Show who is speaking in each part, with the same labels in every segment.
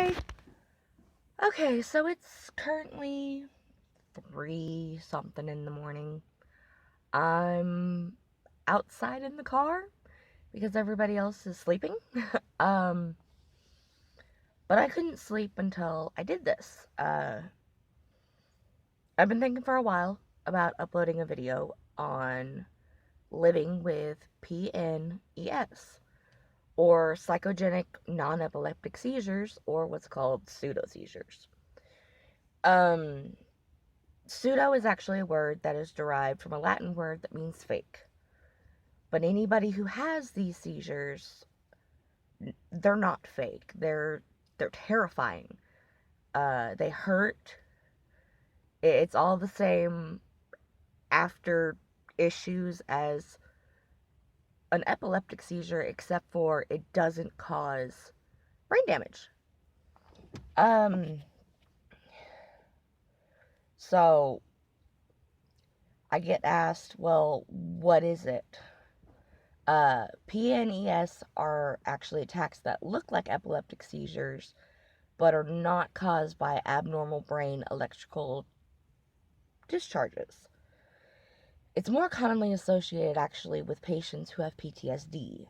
Speaker 1: Hi! Okay, so it's currently 3 something in the morning. I'm outside in the car because everybody else is sleeping. um, but I couldn't sleep until I did this. I've been thinking for a while about uploading a video on living with PNES, or psychogenic non-epileptic seizures, or what's called pseudo-seizures. Pseudo is actually a word that is derived from a Latin word that means fake. But anybody who has these seizures, they're not fake. They're terrifying. They hurt. It's all the same after issues as an epileptic seizure, except for it doesn't cause brain damage. So I get asked, well, what is it? PNES are actually attacks that look like epileptic seizures, but are not caused by abnormal brain electrical discharges. It's more commonly associated actually with patients who have PTSD.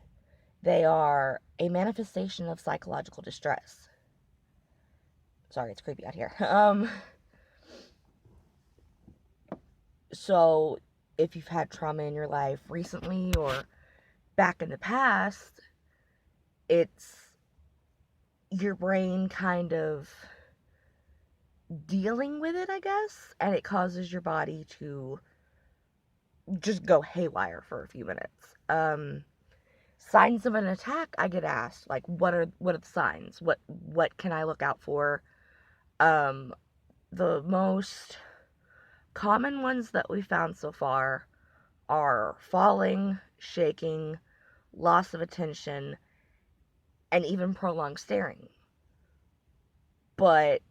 Speaker 1: They are a manifestation of psychological distress. Sorry, it's creepy out here. So if you've had trauma in your life recently or back in the past, it's your brain kind of dealing with it, I guess, and it causes your body to just go haywire for a few minutes. Signs of an attack, I get asked, like, what are the signs? What can I look out for? The most common ones that we found so far are falling, shaking, loss of attention, and even prolonged staring. But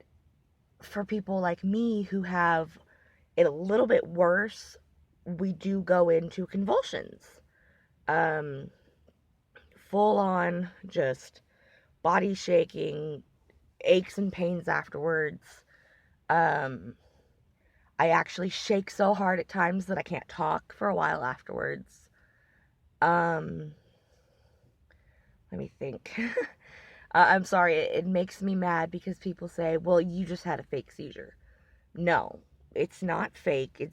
Speaker 1: for people like me who have it a little bit worse, we do go into convulsions. Full on just body shaking, aches and pains afterwards. I actually shake so hard at times that I can't talk for a while afterwards. Let me think. I'm sorry, it makes me mad because people say, well, you just had a fake seizure. No, it's not fake.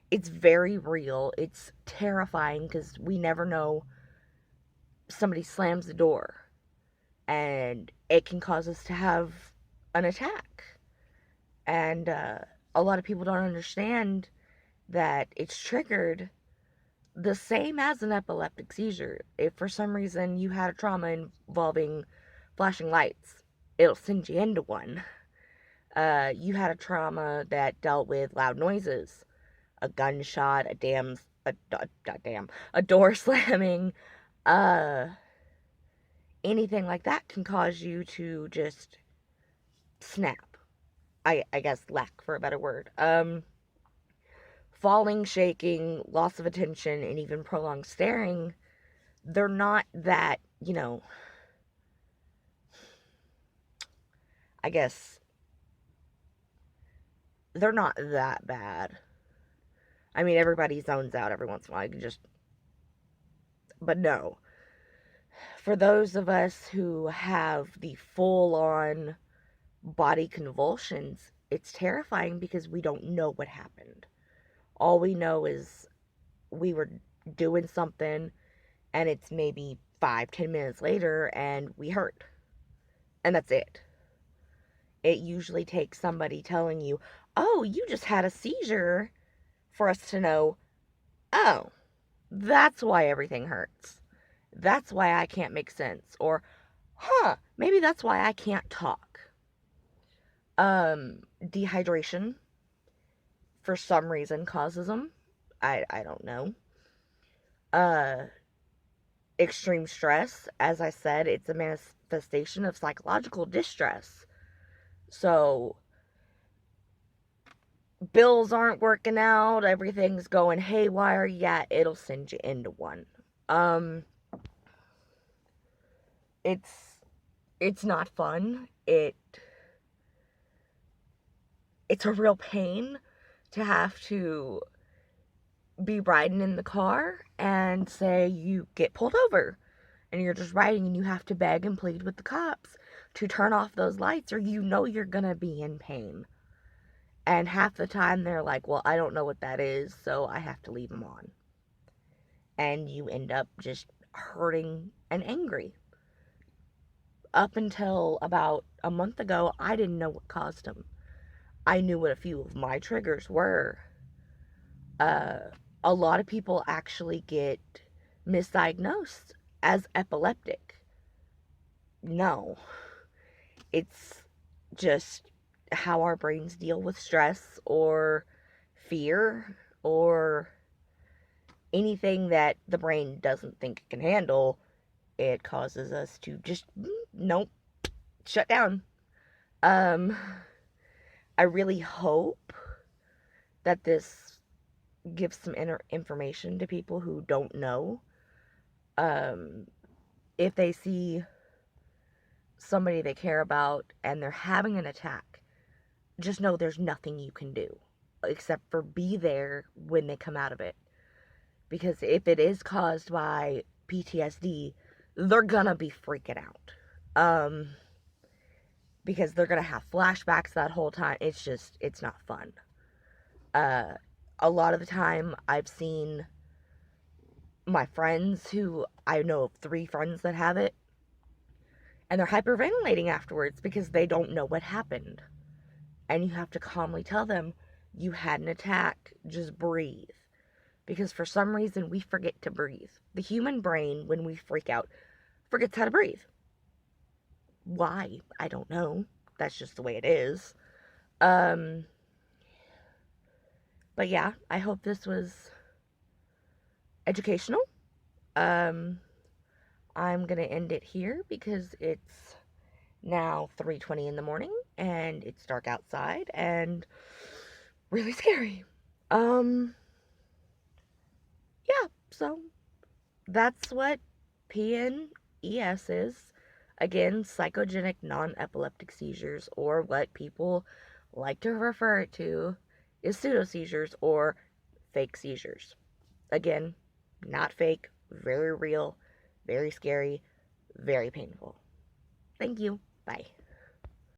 Speaker 1: It's very real. It's terrifying because we never know. Somebody slams the door and it can cause us to have an attack. And a lot of people don't understand that it's triggered the same as an epileptic seizure. If for some reason you had a trauma involving flashing lights, it'll send you into one. You had a trauma that dealt with loud noises, a gunshot, a door slamming, anything like that can cause you to just snap. I guess lack for a better word. Falling, shaking, loss of attention, and even prolonged staring, they're not that, I guess, they're not that bad. I mean, everybody zones out every once in a while. But no. For those of us who have the full-on body convulsions, it's terrifying because we don't know what happened. All we know is we were doing something and it's maybe 5-10 minutes later and we hurt. And that's it. It usually takes somebody telling you, oh, you just had a seizure, for us to know, oh, that's why everything hurts. That's why I can't make sense. Or, maybe that's why I can't talk. Dehydration, for some reason, causes them. I don't know. Extreme stress, as I said, it's a manifestation of psychological distress. So, bills aren't working out, everything's going haywire, yeah, it'll send you into one. It's It's not fun. It's a real pain to have to be riding in the car and say you get pulled over and you're just riding and you have to beg and plead with the cops to turn off those lights or you know you're gonna be in pain. And half the time they're like, well, I don't know what that is, so I have to leave them on. And you end up just hurting and angry. Up until about a month ago, I didn't know what caused them. I knew what a few of my triggers were. Uh, a lot of people actually get misdiagnosed as epileptic. No, it's just how our brains deal with stress or fear or anything that the brain doesn't think it can handle. It causes us to just, nope, shut down. Um, I really hope that this gives some information to people who don't know. Um, if they see somebody they care about and they're having an attack, just know there's nothing you can do except for be there when they come out of it. Because if it is caused by PTSD, they're gonna be freaking out. Because they're gonna have flashbacks that whole time. It's not fun. A lot of the time, I've seen my friends who I know of 3 friends that have it, and they're hyperventilating afterwards because they don't know what happened. And you have to calmly tell them, you had an attack, just breathe. Because for some reason, we forget to breathe. The human brain, when we freak out, forgets how to breathe. Why? I don't know. That's just the way it is. But yeah, I hope this was educational. I'm gonna end it here because it's now 3:20 in the morning and it's dark outside and really scary. Yeah, so that's what PNES is. Again, psychogenic non-epileptic seizures, or what people like to refer it to is pseudo seizures or fake seizures. Again, not fake, very real, very scary, very painful. Thank you. Bye.